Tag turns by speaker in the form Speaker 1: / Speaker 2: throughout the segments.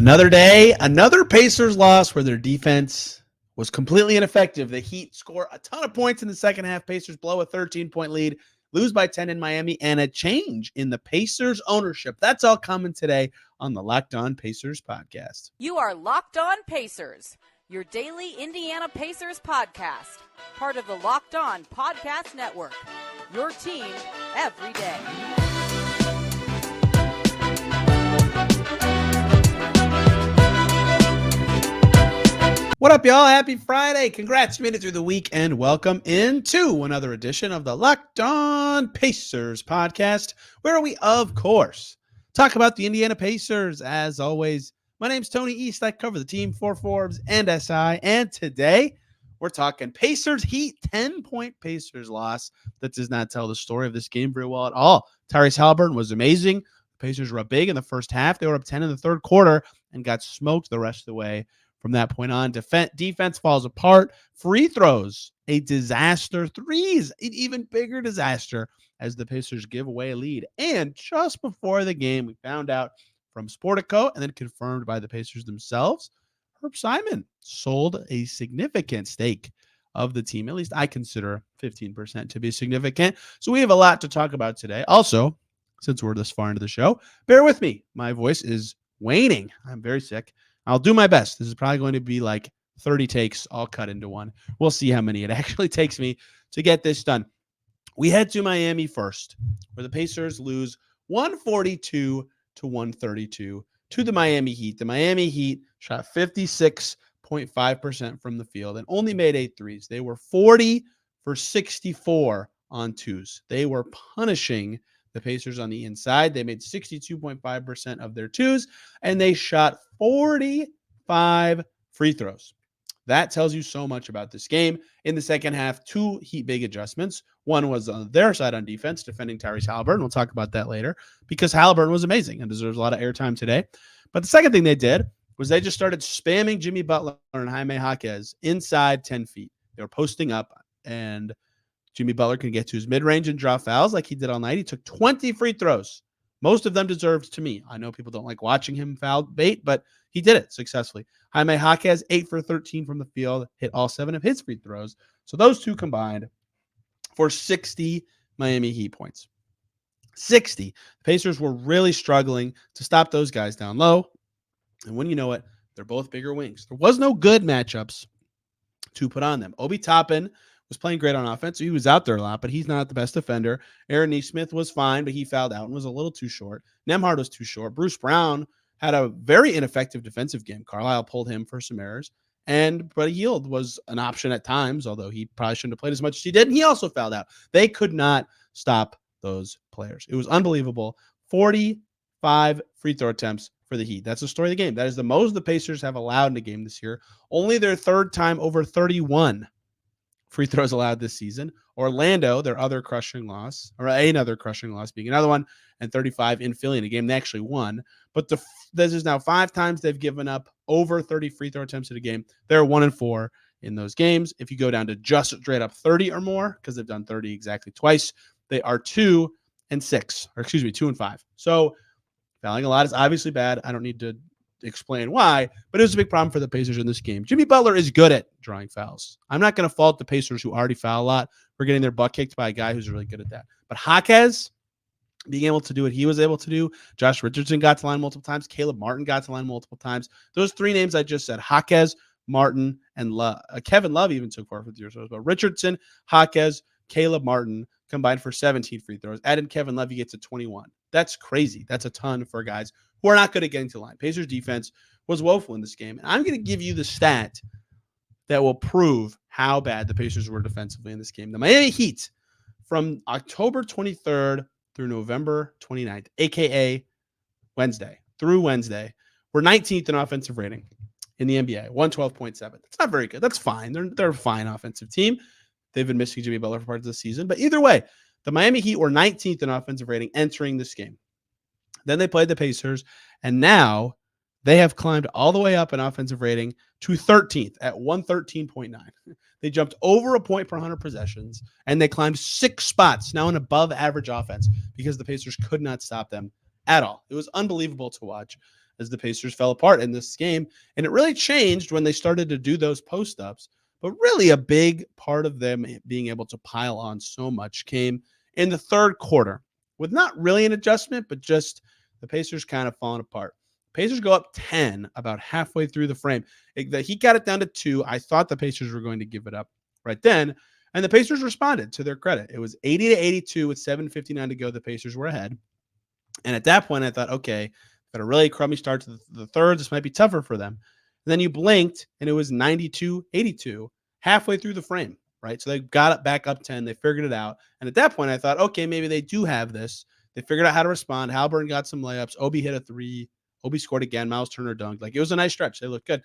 Speaker 1: Another day, another Pacers loss where their defense was completely ineffective. The Heat score a ton of points in the second half. Pacers blow a 13-point lead, lose by 10 in Miami, and a change in the Pacers ownership. That's all coming today on the Locked On Pacers podcast.
Speaker 2: You are Locked On Pacers, your daily Indiana Pacers podcast, part of the Locked On Podcast Network, your team every day.
Speaker 1: What up, y'all? Happy Friday. Congrats. You made it through the week, and welcome into another edition of the Locked On Pacers podcast, where we, of course, talk about the Indiana Pacers. As always, my name's Tony East. I cover the team for Forbes and SI, and today we're talking Pacers Heat, 10-point Pacers loss. That does not tell the story of this game very well at all. Tyrese Haliburton was amazing. The Pacers were up big in the first half. They were up 10 in the third quarter and got smoked the rest of the way. From that point on, defense falls apart. Free throws, a disaster. Threes, an even bigger disaster as the Pacers give away a lead. And just before the game, we found out from Sportico and then confirmed by the Pacers themselves, Herb Simon sold a significant stake of the team. At least I consider 15% to be significant. So we have a lot to talk about today. Also, since we're this far into the show, bear with me. My voice is waning. I'm very sick. I'll do my best. This is probably going to be like 30 takes all cut into one. We'll see how many it actually takes me to get this done. We head to Miami first, where the Pacers lose 142 to 132 to the Miami Heat. The Miami Heat shot 56.5% from the field and only made 8 threes. They were 40 for 64 on twos. They were punishing the Pacers on the inside. They made 62.5% of their twos, and they shot 45 free throws. That tells you so much about this game. In the second half, 2 Heat big adjustments. One was on their side on defense, defending Tyrese Haliburton. We'll talk about that later, because Haliburton was amazing and deserves a lot of airtime today. But the second thing they did was they just started spamming Jimmy Butler and Jaime Jaquez inside 10 feet. They were posting up, and Jimmy Butler can get to his mid-range and draw fouls like he did all night. He took 20 free throws. Most of them deserved to me. I know people don't like watching him foul bait, but he did it successfully. Jaime Jaquez, 8 for 13 from the field, hit all 7 of his free throws. So those two combined for 60 Miami Heat points. 60. The Pacers were really struggling to stop those guys down low. And when you know it, they're both bigger wings. There was no good matchups to put on them. Obi Toppin was playing great on offense. So he was out there a lot, but he's not the best defender. Aaron Nesmith was fine, but he fouled out and was a little too short. Nembhard was too short. Bruce Brown had a very ineffective defensive game. Carlisle pulled him for some errors. And Buddy Hield was an option at times, although he probably shouldn't have played as much as he did. And he also fouled out. They could not stop those players. It was unbelievable. 45 free throw attempts for the Heat. That's the story of the game. That is the most the Pacers have allowed in a game this year. Only their third time over 31 free throws allowed this season. Orlando, their other crushing loss, or another crushing loss being another one, and 35 in Philly in a game they actually won. But this is now 5 times they've given up over 30 free throw attempts in a game. They're 1-4 in those games. If you go down to just straight up 30 or more, because they've done 30 exactly twice, they are 2-6, or excuse me, 2-5. So fouling a lot is obviously bad. I don't need to explain why, but it was a big problem for the Pacers in this game. Jimmy Butler is good at drawing fouls. I'm not going to fault the Pacers, who already foul a lot, for getting their butt kicked by a guy who's really good at that. But Jaquez being able to do what he was able to do. Josh Richardson got to line multiple times. Caleb Martin got to line multiple times. Those 3 names I just said, Jaquez, Martin, and Kevin Love even took 4 free throws. But Richardson, Jaquez, Caleb Martin combined for 17 free throws. Add in Kevin Love, you get to 21. That's crazy. That's a ton for guys who are not good at getting to the line. Pacers defense was woeful in this game. And I'm going to give you the stat that will prove how bad the Pacers were defensively in this game. The Miami Heat, from October 23rd through November 29th, a.k.a. Wednesday, through Wednesday, were 19th in offensive rating in the NBA, 112.7. That's not very good. That's fine. They're a fine offensive team. They've been missing Jimmy Butler for parts of the season. But either way, the Miami Heat were 19th in offensive rating entering this game. Then they played the Pacers, and now they have climbed all the way up in offensive rating to 13th at 113.9. They jumped over a point per 100 possessions, and they climbed 6 spots, now an above average offense, because the Pacers could not stop them at all. It was unbelievable to watch as the Pacers fell apart in this game. And it really changed when they started to do those post-ups. But really a big part of them being able to pile on so much came in the third quarter with not really an adjustment, but just the Pacers kind of falling apart. Pacers go up 10 about halfway through the frame. The Heat got it down to 2. I thought the Pacers were going to give it up right then. And the Pacers responded, to their credit. It was 80-82 with 7:59 to go. The Pacers were ahead. And at that point, I thought, okay, got a really crummy start to the third. This might be tougher for them. And then you blinked, and it was 92-82 halfway through the frame, right? So they got it back up 10. They figured it out. And at that point, I thought, okay, maybe they do have this. They figured out how to respond. Haliburton got some layups. Obi hit a 3. Obi scored again. Miles Turner dunked. Like, it was a nice stretch. They looked good.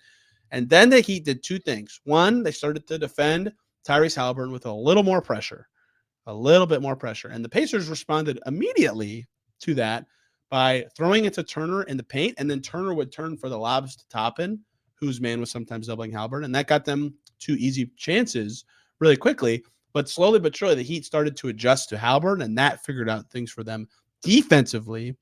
Speaker 1: And then the Heat did 2 things. One, they started to defend Tyrese Haliburton with a little more pressure, a little bit more pressure. And the Pacers responded immediately to that by throwing it to Turner in the paint, and then Turner would turn for the lobs to Toppin, whose man was sometimes doubling Haliburton, and that got them 2 easy chances really quickly. But slowly but surely, the Heat started to adjust to Haliburton, and that figured out things for them defensively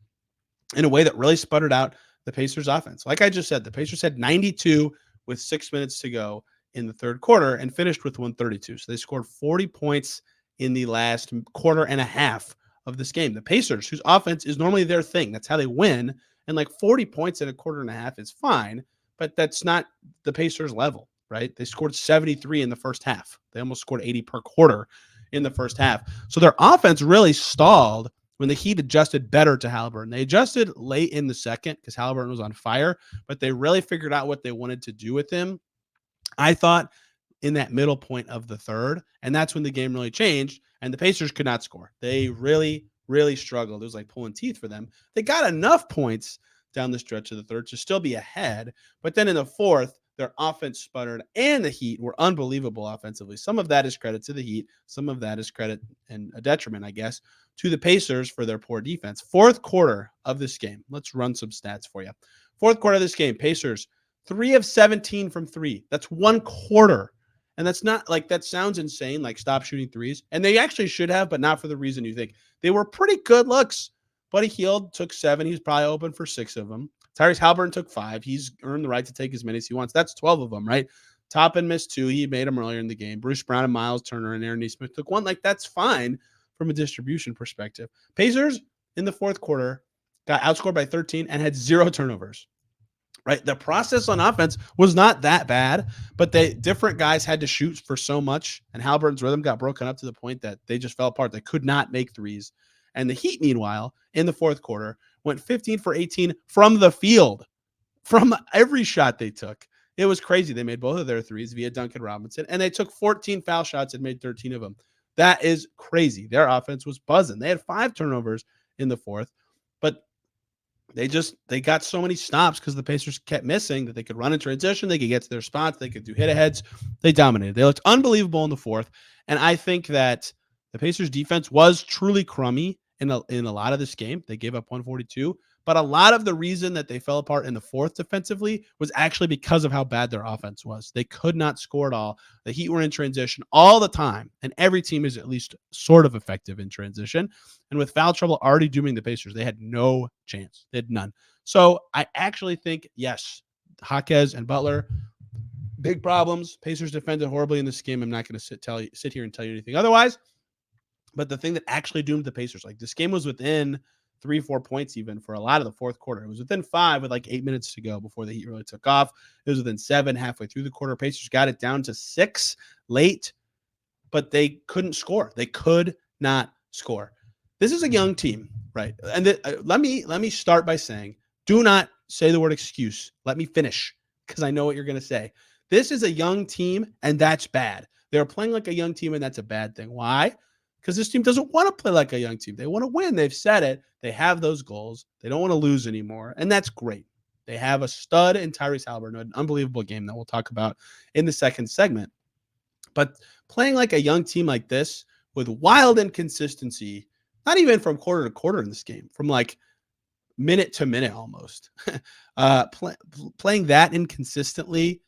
Speaker 1: in a way that really sputtered out the Pacers' offense. Like I just said, the Pacers had 92 with 6 minutes to go in the third quarter and finished with 132. So they scored 40 points in the last quarter and a half of this game. The Pacers, whose offense is normally their thing, that's how they win. And like 40 points in a quarter and a half is fine, but that's not the Pacers level, right? They scored 73 in the first half. They almost scored 80 per quarter in the first half. So their offense really stalled when the Heat adjusted better to Haliburton. They adjusted late in the second because Haliburton was on fire, but they really figured out what they wanted to do with him, I thought, in that middle point of the third. And that's when the game really changed, and the Pacers could not score. They really, really struggled. It was like pulling teeth for them. They got enough points down the stretch of the third to still be ahead. But then in the fourth, their offense sputtered, and the Heat were unbelievable offensively. Some of that is credit to the Heat. Some of that is credit and a detriment, I guess, to the Pacers for their poor defense. Fourth quarter of this game. Let's run some stats for you. Fourth quarter of this game, Pacers, 3 of 17 from 3. That's 1 quarter. And that's not like, that sounds insane, like stop shooting threes. And they actually should have, but not for the reason you think. They were pretty good looks. Buddy Hield took 7. He's probably open for 6 of them. Tyrese Haliburton took 5. He's earned the right to take as many as he wants. That's 12 of them, right? Toppin missed 2. He made them earlier in the game. Bruce Brown and Miles Turner and Aaron Nesmith took 1. Like, that's fine from a distribution perspective. Pacers in the fourth quarter got outscored by 13 and had 0 turnovers. Right, the process on offense was not that bad, but different guys had to shoot for so much, and Haliburton's rhythm got broken up to the point that they just fell apart. They could not make threes. And the Heat, meanwhile, in the fourth quarter, went 15 for 18 from the field, from every shot they took. It was crazy. They made both of their threes via Duncan Robinson, and they took 14 foul shots and made 13 of them. That is crazy. Their offense was buzzing. They had 5 turnovers in the fourth, but they got so many stops because the Pacers kept missing that they could run in transition. They could get to their spots. They could do hit-aheads. They dominated. They looked unbelievable in the fourth. And I think that the Pacers defense was truly crummy in a lot of this game. They gave up 142. But a lot of the reason that they fell apart in the fourth defensively was actually because of how bad their offense was. They could not score at all. The Heat were in transition all the time, and every team is at least sort of effective in transition. And with foul trouble already dooming the Pacers, they had no chance. They had none. So I actually think, yes, Jaquez and Butler, big problems. Pacers defended horribly in this game. I'm not going to sit here and tell you anything otherwise. But the thing that actually doomed the Pacers, like, this game was within 3-4 points even for a lot of the fourth quarter. It was within 5 with like 8 minutes to go before the Heat really took off. It was within 7 halfway through the quarter. Pacers got it down to 6 late, but they couldn't score. They could not score. This is a young team, right? And let me start by saying, do not say the word excuse. Let me finish, because I know what you're going to say. This is a young team, and that's bad. They're playing like a young team, and that's a bad thing. Why? Because this team doesn't want to play like a young team. They want to win. They've said it. They have those goals. They don't want to lose anymore, and that's great. They have a stud in Tyrese Haliburton, an unbelievable game that we'll talk about in the second segment. But playing like a young team like this with wild inconsistency, not even from quarter to quarter in this game, from like minute to minute almost, playing that inconsistently,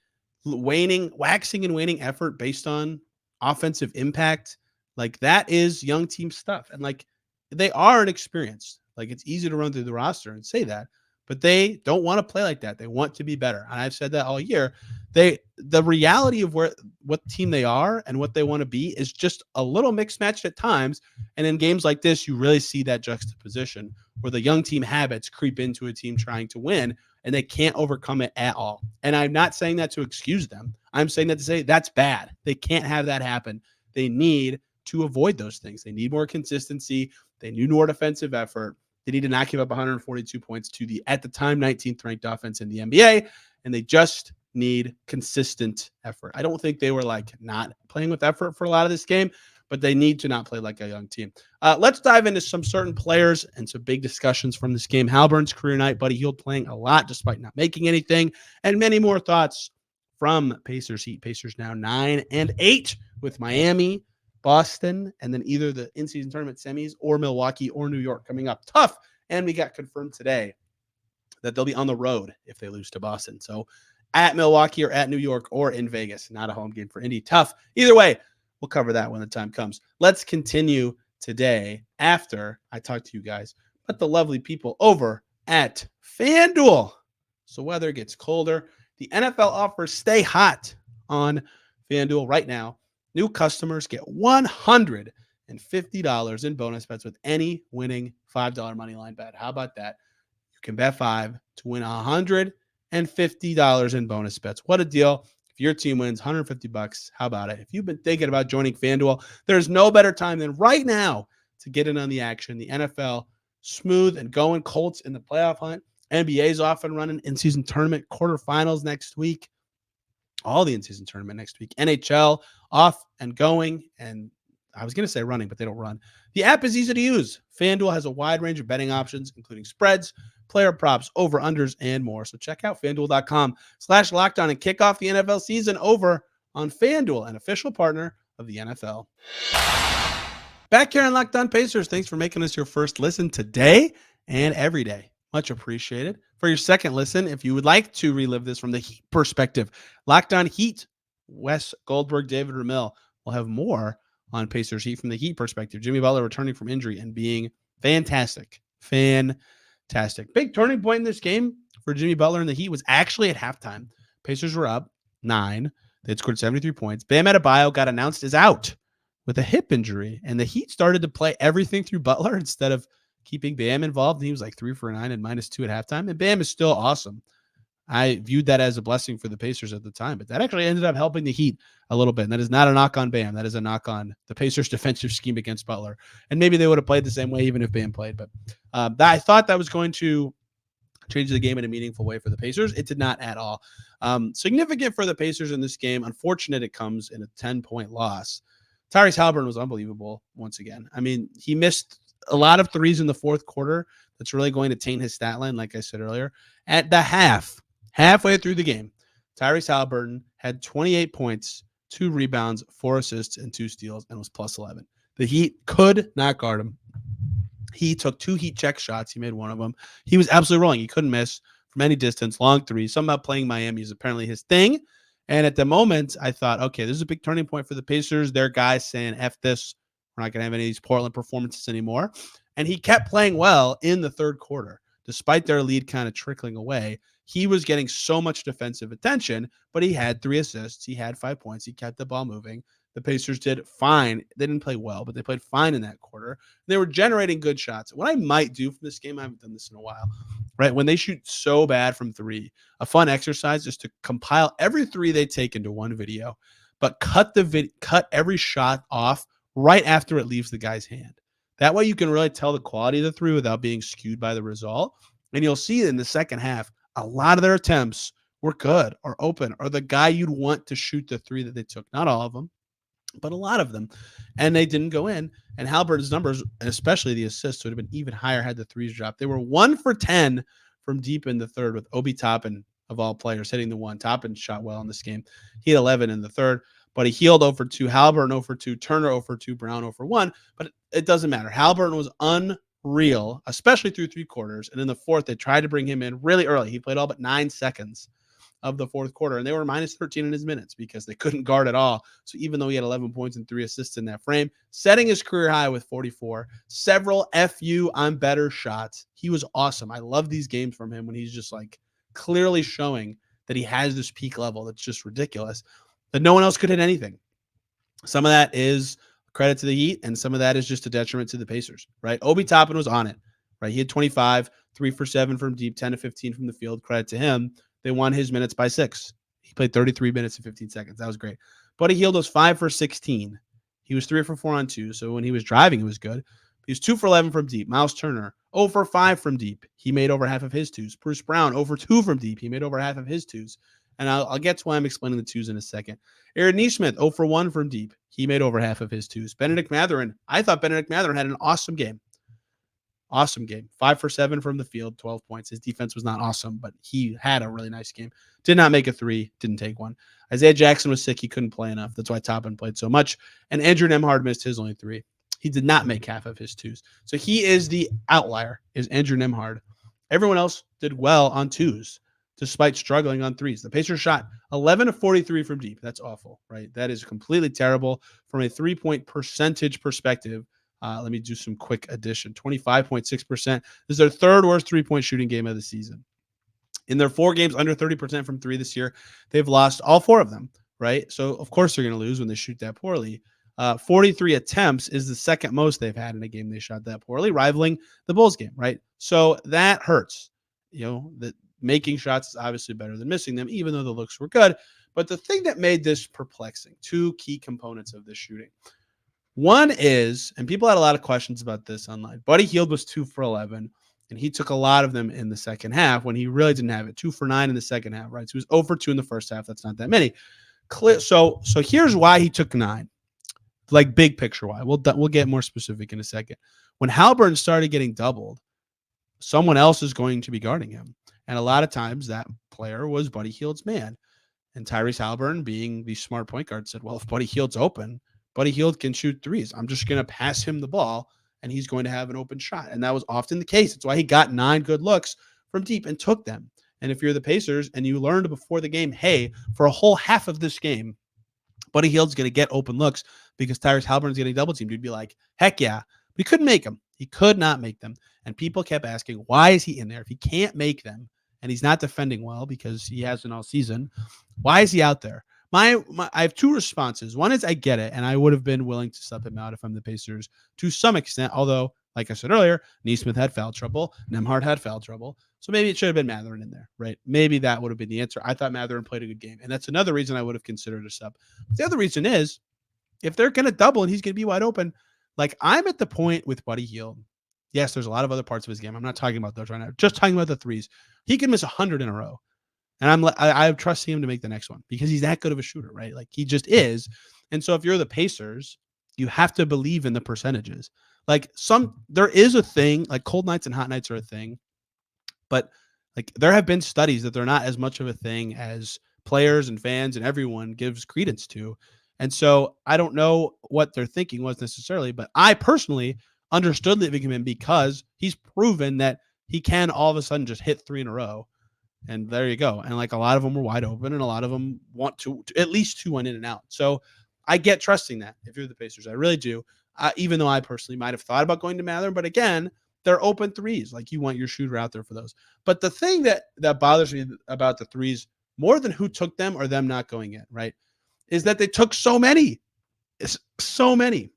Speaker 1: waxing and waning effort based on offensive impact, like, that is young team stuff. And like, they are inexperienced. Like, it's easy to run through the roster and say that, but they don't want to play like that. They want to be better. And I've said that all year. The reality of what team they are and what they want to be is just a little mixed matched at times. And in games like this, you really see that juxtaposition where the young team habits creep into a team trying to win and they can't overcome it at all. And I'm not saying that to excuse them. I'm saying that to say that's bad. They can't have that happen. They need to avoid those things. They need more consistency. They need more defensive effort. They need to not give up 142 points to the, at the time, 19th ranked offense in the NBA. And they just need consistent effort. I don't think they were like not playing with effort for a lot of this game, but they need to not play like a young team. Let's dive into some certain players and some big discussions from this game. Haliburton's career night, Buddy Hield playing a lot despite not making anything, and many more thoughts from Pacers Heat. Pacers now 9-8 with Miami, Boston, and then either the in-season tournament semis or Milwaukee or New York coming up. Tough. And we got confirmed today that they'll be on the road if they lose to Boston. So at Milwaukee or at New York or in Vegas, not a home game for Indy. Tough. Either way, we'll cover that when the time comes. Let's continue today after I talk to you guys about the lovely people over at FanDuel. So weather gets colder. The NFL offers stay hot on FanDuel right now. New customers get $150 in bonus bets with any winning $5 moneyline bet. How about that? You can bet 5 to win $150 in bonus bets. What a deal. If your team wins $150, how about it? If you've been thinking about joining FanDuel, there's no better time than right now to get in on the action. The NFL, smooth and going. Colts in the playoff hunt. NBA's off and running. In-season tournament quarterfinals next week. All the in-season tournament next week. NHL off and going. And I was going to say running, but they don't run. The app is easy to use. FanDuel has a wide range of betting options, including spreads, player props, over-unders, and more. So check out FanDuel.com/lockdown and kick off the NFL season over on FanDuel, an official partner of the NFL. Back here on Locked On Pacers. Thanks for making us your first listen today and every day. Much appreciated. For your second listen, if you would like to relive this from the Heat perspective, Locked On Heat, Wes Goldberg, David Ramil will have more on Pacers Heat from the Heat perspective. Jimmy Butler returning from injury and being fantastic. Big turning point in this game for Jimmy Butler and the Heat was actually at halftime. Pacers were up 9. They had scored 73 points. Bam Adebayo got announced as out with a hip injury, and the Heat started to play everything through Butler instead of keeping Bam involved. He was like 3 for 9 and -2 at halftime, and Bam is still awesome. I viewed that as a blessing for the Pacers at the time, but that actually ended up helping the Heat a little bit. And that is not a knock on Bam. That is a knock on the Pacers' defensive scheme against Butler. And maybe they would have played the same way even if Bam played. But I thought that was going to change the game in a meaningful way for the Pacers. It did not at all. Significant for the Pacers in this game. Unfortunate it comes in a 10-point loss. Tyrese Haliburton was unbelievable once again. I mean, he missed a lot of threes in the fourth quarter. That's really going to taint his stat line, like I said earlier. At the halfway through the game, Tyrese Haliburton had 28 points, 2 rebounds, 4 assists, and 2 steals, and was plus 11. The Heat could not guard him. He took 2 heat check shots. He made one of them. He was absolutely rolling. He couldn't miss from any distance, long threes. Somehow playing Miami is apparently his thing. And at the moment, I thought, okay, this is a big turning point for the Pacers. Their guys saying, F this. We're not going to have any of these Portland performances anymore. And he kept playing well in the third quarter. Despite their lead kind of trickling away, he was getting so much defensive attention, but he had 3 assists. He had 5 points. He kept the ball moving. The Pacers did fine. They didn't play well, but they played fine in that quarter. They were generating good shots. What I might do from this game, I haven't done this in a while, right? When they shoot so bad from 3, a fun exercise is to compile every 3 they take into one video, but cut every shot off right after it leaves the guy's hand. That way you can really tell the quality of the 3 without being skewed by the result. And you'll see in the second half, a lot of their attempts were good or open or the guy you'd want to shoot the 3 that they took. Not all of them, but a lot of them. And they didn't go in. And Haliburton's numbers, especially the assists, would have been even higher had the 3s dropped. They were 1 for 10 from deep in the third with Obi Toppin, of all players, hitting the 1. Toppin shot well in this game. He had 11 in the third. But he Hield 0 for 2, Haliburton 0 for 2, Turner 0 for 2, Brown 0 for 1. But it doesn't matter. Haliburton was unreal, especially through 3 quarters. And in the fourth, they tried to bring him in really early. He played all but 9 seconds. of the fourth quarter, and they were minus 13 in his minutes because they couldn't guard at all. So even though he had 11 points and 3 assists in that frame, setting his career high with 44, several FU on better shots. He was awesome. I love these games from him when he's just like clearly showing that he has this peak level that's just ridiculous, that no one else could hit anything. Some of that is credit to the Heat, and some of that is just a detriment to the Pacers, right? Obi Toppin was on it, right? He had 25, 3 for 7 from deep, 10 to 15 from the field. Credit to him. They won his minutes by 6. He played 33 minutes and 15 seconds. That was great. Buddy Hield was 5 for 16. He was 3 for 4 on 2. So when he was driving, it was good. He was 2 for 11 from deep. Miles Turner, 0 for 5 from deep. He made over half of his twos. Bruce Brown, 0 for 2 from deep. He made over half of his twos. And I'll get to why I'm explaining the twos in a second. Aaron Nesmith, 0 for 1 from deep. He made over half of his twos. Benedict Mathurin, I thought Benedict Mathurin had an awesome game. Awesome game. 5 for 7 from the field, 12 points. His defense was not awesome, but he had a really nice game. Did not make a 3, didn't take one. Isaiah Jackson was sick. He couldn't play enough. That's why Toppin played so much. And Andrew Nembhard missed his only 3. He did not make half of his twos. So he is the outlier, is Andrew Nembhard. Everyone else did well on twos, despite struggling on threes. The Pacers shot 11 of 43 from deep. That's awful, right? That is completely terrible from a 3-point percentage perspective. Let me do some quick addition. 25.6%. This is their third worst 3-point shooting game of the season. In their 4 games under 30% from 3 this year, they've lost all 4 of them, right? So, of course, they're going to lose when they shoot that poorly. 43 attempts is the second most they've had in a game they shot that poorly, rivaling the Bulls game, right? So that hurts. You know, that making shots is obviously better than missing them, even though the looks were good. But the thing that made this perplexing, 2 key components of this shooting. One is, and people had a lot of questions about this online, Buddy Hield was 2 for 11, and he took a lot of them in the second half when he really didn't have it. 2 for 9 in the second half, right? So he was 0 for 2 in the first half. That's not that many. So here's why he took 9. Like big picture why. We'll get more specific in a second. When Haliburton started getting doubled, someone else is going to be guarding him. And a lot of times that player was Buddy Hield's man. And Tyrese Haliburton, being the smart point guard, said, well, if Buddy Hield's open, Buddy Hield can shoot threes. I'm just going to pass him the ball, and he's going to have an open shot. And that was often the case. That's why he got 9 good looks from deep and took them. And if you're the Pacers and you learned before the game, hey, for a whole half of this game, Buddy Hield's going to get open looks because Tyrese Haliburton's getting double teamed, you'd be like, heck yeah. But he couldn't make them. He could not make them. And people kept asking, why is he in there? If he can't make them and he's not defending well because he hasn't all season, why is he out there? I have 2 responses. One is I get it, and I would have been willing to sub him out if I'm the Pacers to some extent, although, like I said earlier, Nesmith had foul trouble, Nembhard had foul trouble, so maybe it should have been Mathurin in there, right? Maybe that would have been the answer. I thought Mathurin played a good game, and that's another reason I would have considered a sub. The other reason is, if they're going to double and he's going to be wide open, like I'm at the point with Buddy Hield. Yes, there's a lot of other parts of his game. I'm not talking about those right now. Just talking about the threes. He can miss 100 in a row. And I'm trusting him to make the next one because he's that good of a shooter, right? Like he just is. And so if you're the Pacers, you have to believe in the percentages. Like there is a thing, like cold nights and hot nights are a thing, but like there have been studies that they're not as much of a thing as players and fans and everyone gives credence to. And so I don't know what their thinking was necessarily, but I personally understood leaving him in because he's proven that he can all of a sudden just hit 3 in a row. And there you go. And like a lot of them were wide open and a lot of them want to at least 2 went in and out. So I get trusting that if you're the Pacers. I really do. Even though I personally might have thought about going to Mather. But again, they're open threes. Like you want your shooter out there for those. But the thing that bothers me about the threes more than who took them or them not going in, right, is that they took so many. It's so many.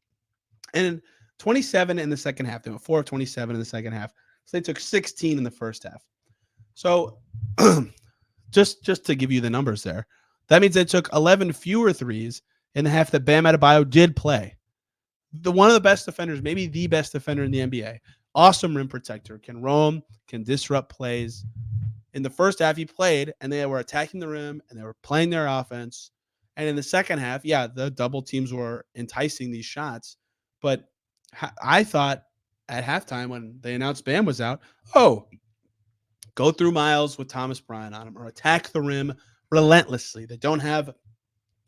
Speaker 1: And 27 in the second half. They went 4 of 27 in the second half. So they took 16 in the first half. So just to give you the numbers there, that means they took 11 fewer threes in the half that Bam Adebayo did play. One of the best defenders, maybe the best defender in the NBA. Awesome rim protector, can roam, can disrupt plays. In the first half, he played, and they were attacking the rim, and they were playing their offense. And in the second half, yeah, the double teams were enticing these shots. But I thought at halftime when they announced Bam was out, go through Miles with Thomas Bryant on him or attack the rim relentlessly. They don't have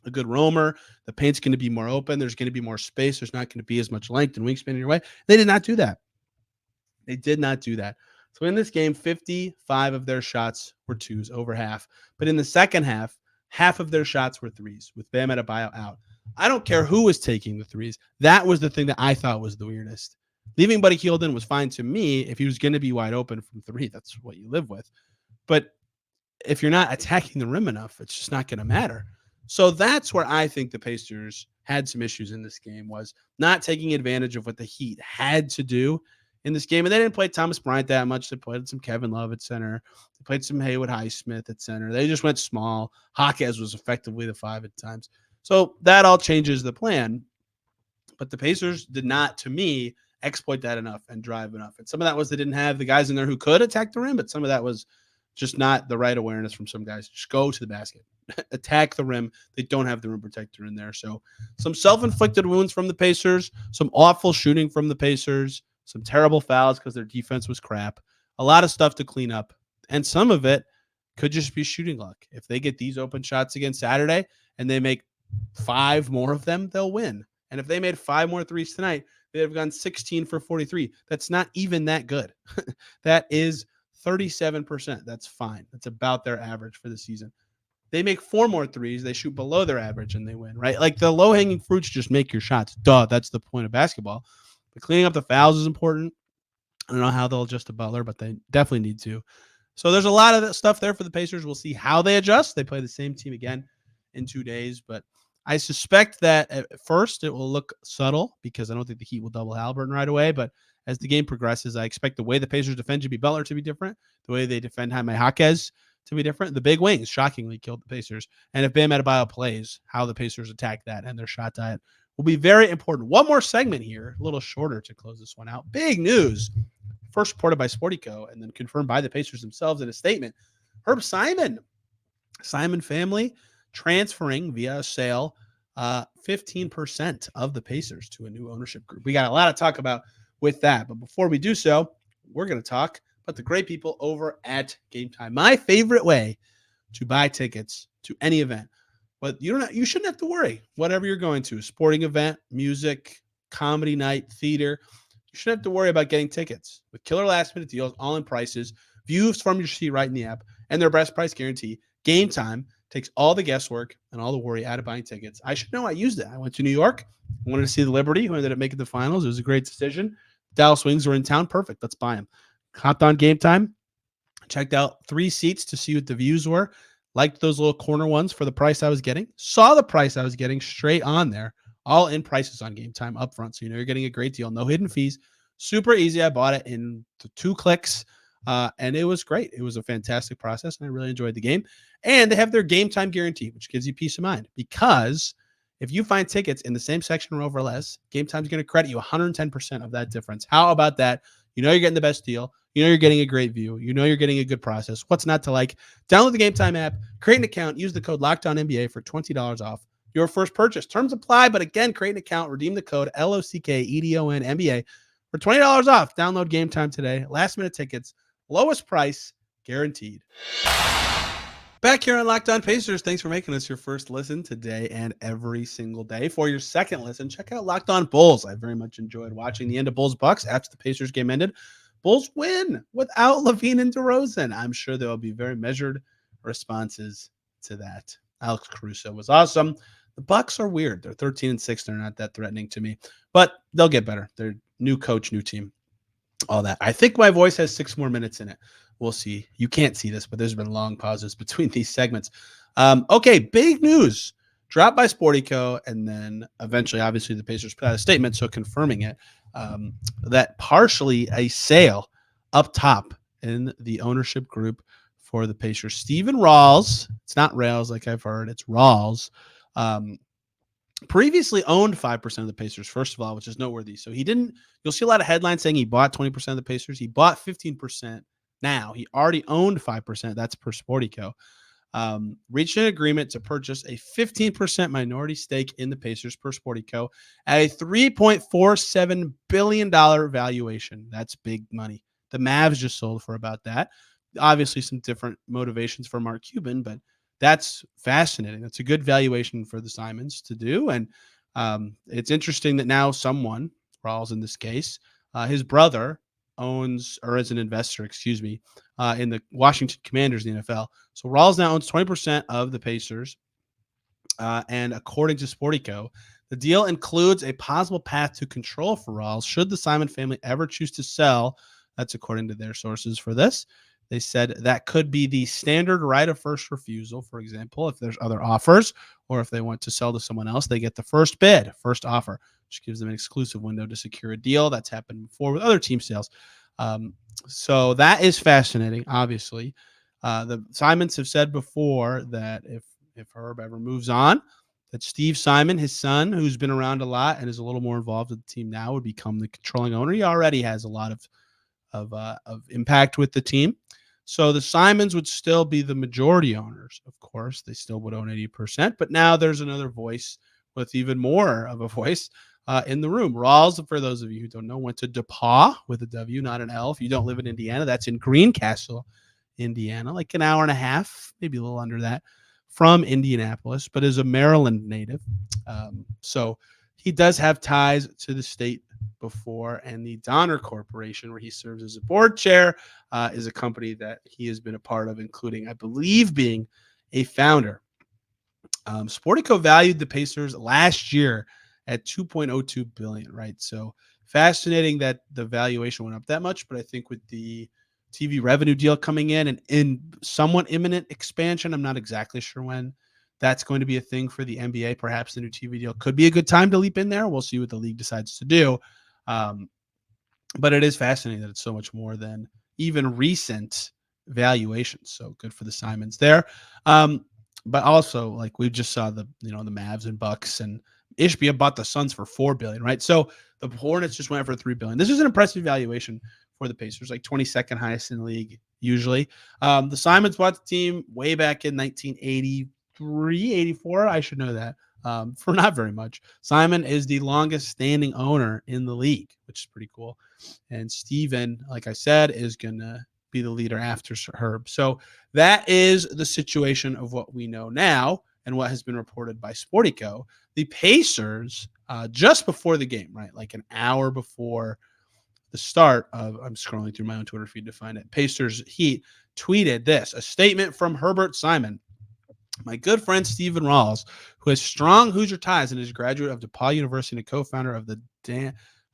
Speaker 1: a good roamer. The paint's going to be more open. There's going to be more space. There's not going to be as much length and wingspan in your way. They did not do that. They did not do that. So in this game, 55 of their shots were twos, over half. But in the second half of their shots were threes, with Bam Adebayo out. I don't care who was taking the threes. That was the thing that I thought was the weirdest. Leaving Buddy Hield in was fine to me if he was going to be wide open from three. That's what you live with. But if you're not attacking the rim enough, it's just not going to matter. So that's where I think the Pacers had some issues in this game, was not taking advantage of what the Heat had to do in this game. And they didn't play Thomas Bryant that much. They played some Kevin Love at center. They played some Haywood Highsmith at center. They just went small. Jaquez was effectively the five at times. So that all changes the plan. But the Pacers did not, to me, exploit that enough and drive enough. And some of that was they didn't have the guys in there who could attack the rim, but some of that was just not the right awareness from some guys. Just go to the basket, attack the rim. They don't have the rim protector in there. So some self-inflicted wounds from the Pacers, some awful shooting from the Pacers, some terrible fouls because their defense was crap, a lot of stuff to clean up. And some of it could just be shooting luck. If they get these open shots again Saturday and they make 5 more of them, they'll win. And if they made 5 more threes tonight, they'd have gone 16 for 43. That's not even that good. That is 37%. That's fine. That's about their average for the season. They make 4 more threes, they shoot below their average, and they win, right? Like the low-hanging fruits just make your shots. Duh, that's the point of basketball. But cleaning up the fouls is important. I don't know how they'll adjust to Butler, but they definitely need to. So there's a lot of that stuff there for the Pacers. We'll see how they adjust. They play the same team again in 2 days, but I suspect that at first it will look subtle because I don't think the Heat will double Haliburton right away. But as the game progresses, I expect the way the Pacers defend Jimmy Butler to be different, the way they defend Jaime Jaquez to be different. The big wings shockingly killed the Pacers. And if Bam Adebayo plays, how the Pacers attack that and their shot diet will be very important. One more segment here, a little shorter to close this one out. Big news. First reported by Sportico and then confirmed by the Pacers themselves in a statement. Herb Simon family transferring via a sale 15% of the Pacers to a new ownership group. We got a lot to talk about with that. But before we do so, we're going to talk about the great people over at Gametime. My favorite way to buy tickets to any event. But you shouldn't have to worry. Whatever you're going to, sporting event, music, comedy night, theater, you shouldn't have to worry about getting tickets. With killer last-minute deals, all-in prices, views from your seat right in the app, and their best price guarantee, Gametime takes all the guesswork and all the worry out of buying tickets. I should know. I used it. I went to New York. I wanted to see the Liberty, who ended up making the finals. It was a great decision. Dallas Wings were in town. Perfect. Let's buy them. Hopped on Gametime. Checked out 3 seats to see what the views were. Liked those little corner ones for the price I was getting. Saw the price I was getting straight on there. All in prices on Gametime up front. So you know you're getting a great deal. No hidden fees. Super easy. I bought it in 2 clicks. And it was great. It was a fantastic process, and I really enjoyed the game. And they have their Gametime guarantee, which gives you peace of mind, because if you find tickets in the same section row or less, Gametime's going to credit you 110% of that difference. How about that? You know you're getting the best deal. You know you're getting a great view. You know you're getting a good process. What's not to like? Download the Gametime app, create an account, use the code LOCKEDONNBA for $20 off your first purchase. Terms apply, but again, create an account, redeem the code LOCKEDONNBA for $20 off. Download Gametime today. Last minute tickets. Lowest price guaranteed. Back here on Locked On Pacers. Thanks for making us your first listen today and every single day. For your second listen, check out Locked On Bulls. I very much enjoyed watching the end of Bulls Bucks after the Pacers game ended. Bulls win without LaVine and DeRozan. I'm sure there will be very measured responses to that. Alex Caruso was awesome. The Bucks are weird. They're 13-6. They're not that threatening to me, but they'll get better. They're new coach, new team. All that. I think my voice has 6 more minutes in it. We'll see. You can't see this, but there's been long pauses between these segments. Okay, big news. Dropped by Sportico, and then eventually, obviously, the Pacers put out a statement, so confirming it, that partially a sale up top in the ownership group for the Pacers. Steven Rawls, it's not Rails like I've heard, it's Rawls, previously owned 5% of the Pacers, first of all, which is noteworthy. So you'll see a lot of headlines saying he bought 20% of the Pacers. He bought 15% now. He already owned 5%. That's per Sportico. Reached an agreement to purchase a 15% minority stake in the Pacers per Sportico at a $3.47 billion valuation. That's big money. The Mavs just sold for about that. Obviously, some different motivations for Mark Cuban, but that's fascinating. That's a good valuation for the Simons to do. And it's interesting that now someone, Rawls in this case, his brother, owns, or as an investor, excuse me, in the Washington Commanders in the NFL. So Rawls now owns 20% of the Pacers. And according to Sportico, the deal includes a possible path to control for Rawls should the Simon family ever choose to sell. That's according to their sources for this. They said that could be the standard right of first refusal, for example, if there's other offers, or if they want to sell to someone else, they get the first bid, first offer, which gives them an exclusive window to secure a deal. That's happened before with other team sales. So that is fascinating, obviously. The Simons have said before that if Herb ever moves on, that Steve Simon, his son, who's been around a lot and is a little more involved with the team now, would become the controlling owner. He already has a lot of impact with the team. So the Simons would still be the majority owners, of course. They still would own 80%, but now there's another voice with even more of a voice in the room. Rawls, for those of you who don't know, went to DePaul with a W, not an L. If you don't live in Indiana, that's in Greencastle, Indiana, like an hour and a half, maybe a little under that, from Indianapolis, but is a Maryland native. So he does have ties to the state before, and the Donner Corporation, where he serves as a board chair, is a company that he has been a part of, including, I believe, being a founder. Sportico valued the Pacers last year at $2.02 billion, right? So fascinating that the valuation went up that much, but I think with the TV revenue deal coming in and in somewhat imminent expansion, I'm not exactly sure when that's going to be a thing for the NBA. Perhaps the new TV deal could be a good time to leap in there. We'll see what the league decides to do. But it is fascinating that it's so much more than even recent valuations. So good for the Simons there. But also, like we just saw the Mavs and Bucks, and Ishbia bought the Suns for $4 billion, right? So the Hornets just went for $3 billion. This is an impressive valuation for the Pacers, like 22nd highest in the league usually. The Simons bought the team way back in 1983, 84. I should know that. For not very much. Simon is the longest standing owner in the league, which is pretty cool. And Steven, like I said, is going to be the leader after Herb. So that is the situation of what we know now and what has been reported by Sportico. The Pacers, just before the game, right, like an hour before the start of, I'm scrolling through my own Twitter feed to find it, Pacers Heat tweeted this, a statement from Herbert Simon. My good friend Stephen Rawls, who has strong Hoosier ties and is a graduate of DePaul University and a co-founder of the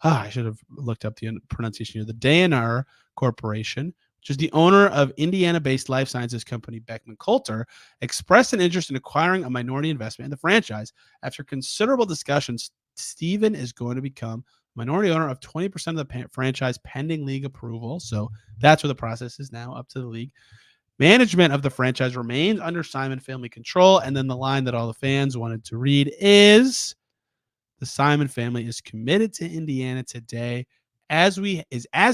Speaker 1: I should have looked up the pronunciation here, the Danaher Corporation, which is the owner of Indiana-based life sciences company Beckman Coulter, expressed an interest in acquiring a minority investment in the franchise. After considerable discussions, Stephen is going to become minority owner of 20% of the franchise pending league approval. So that's where the process is now, up to the league. Management of the franchise remains under Simon family control. And then the line that all the fans wanted to read is, the Simon family is committed to Indiana today as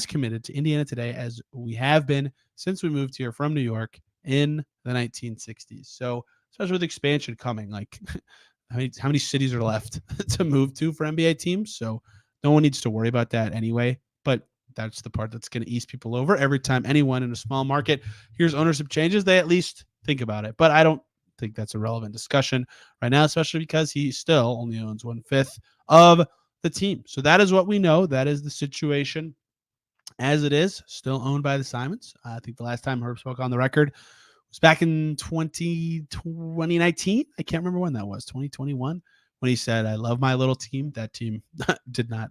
Speaker 1: committed to Indiana today as we have been since we moved here from New York in the 1960s. So especially with expansion coming, like how many cities are left to move to for NBA teams? So no one needs to worry about that anyway. But that's the part that's going to ease people over. Every time anyone in a small market hears ownership changes, they at least think about it. But I don't think that's a relevant discussion right now, especially because he still only owns 1/5 of the team. So that is what we know. That is the situation as it is, still owned by the Simons. I think the last time Herb spoke on the record was back in 2019. I can't remember when that was, 2021, when he said, I love my little team. That team did not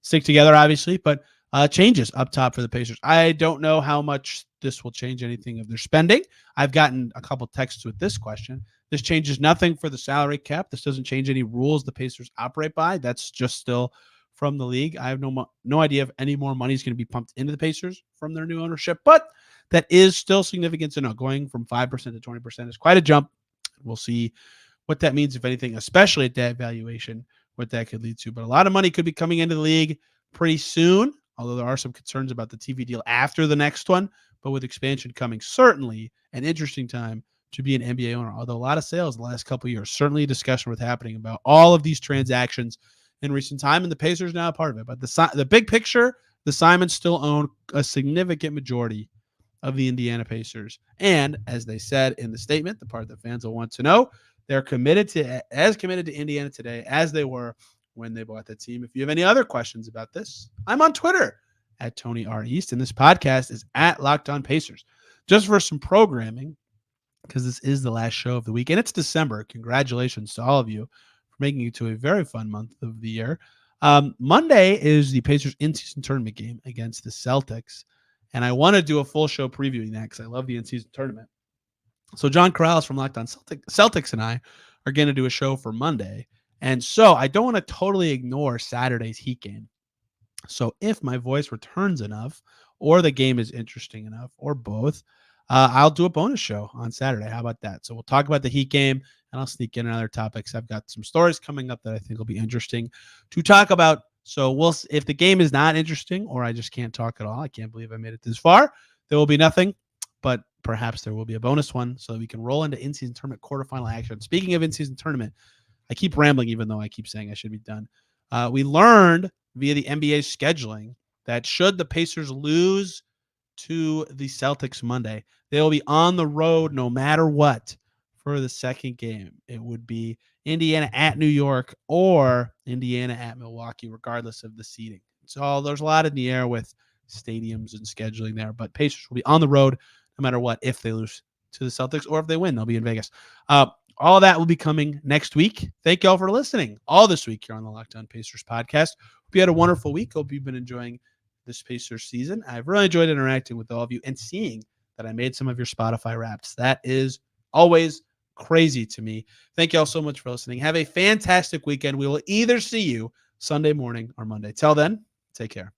Speaker 1: stick together, obviously, but changes up top for the Pacers. I don't know how much this will change anything of their spending. I've gotten a couple texts with this question. This changes nothing for the salary cap. This doesn't change any rules the Pacers operate by. That's just still from the league. I have no idea if any more money is going to be pumped into the Pacers from their new ownership, but that is still significant to know. Going from 5% to 20% is quite a jump. We'll see what that means, if anything, especially at that valuation, what that could lead to. But a lot of money could be coming into the league pretty soon, although there are some concerns about the TV deal after the next one. But with expansion coming, certainly an interesting time to be an NBA owner. Although a lot of sales in the last couple of years, certainly a discussion worth happening about all of these transactions in recent time, and the Pacers now a part of it. But the big picture, the Simons still own a significant majority of the Indiana Pacers. And as they said in the statement, the part that fans will want to know, they're committed to Indiana today as they were when they bought the team. If you have any other questions about this, I'm on Twitter at Tony R. East. And this podcast is at Locked On Pacers. Just for some programming, because this is the last show of the week, and it's December. Congratulations to all of you for making it to a very fun month of the year. Monday is the Pacers in-season tournament game against the Celtics, and I want to do a full show previewing that because I love the in-season tournament. So John Corrales from Locked On Celtics and I are going to do a show for Monday, and so I don't want to totally ignore Saturday's Heat game. So if my voice returns enough, or the game is interesting enough, or both, I'll do a bonus show on Saturday. How about that? So we'll talk about the Heat game, and I'll sneak in other topics. I've got some stories coming up that I think will be interesting to talk about. So if the game is not interesting, or I just can't talk at all, I can't believe I made it this far, there will be nothing, but perhaps there will be a bonus one so that we can roll into in-season tournament quarterfinal action. Speaking of in-season tournament, I keep rambling even though I keep saying I should be done. We learned via the NBA scheduling that should the Pacers lose to the Celtics Monday, they will be on the road no matter what for the second game. It would be Indiana at New York or Indiana at Milwaukee, regardless of the seeding. So there's a lot in the air with stadiums and scheduling there, but Pacers will be on the road no matter what if they lose to the Celtics, or if they win, they'll be in Vegas. All of that will be coming next week. Thank you all for listening all this week here on the Locked On Pacers podcast. Hope you had a wonderful week. Hope you've been enjoying this Pacers season. I've really enjoyed interacting with all of you and seeing that I made some of your Spotify raps. That is always crazy to me. Thank you all so much for listening. Have a fantastic weekend. We will either see you Sunday morning or Monday. Till then, take care.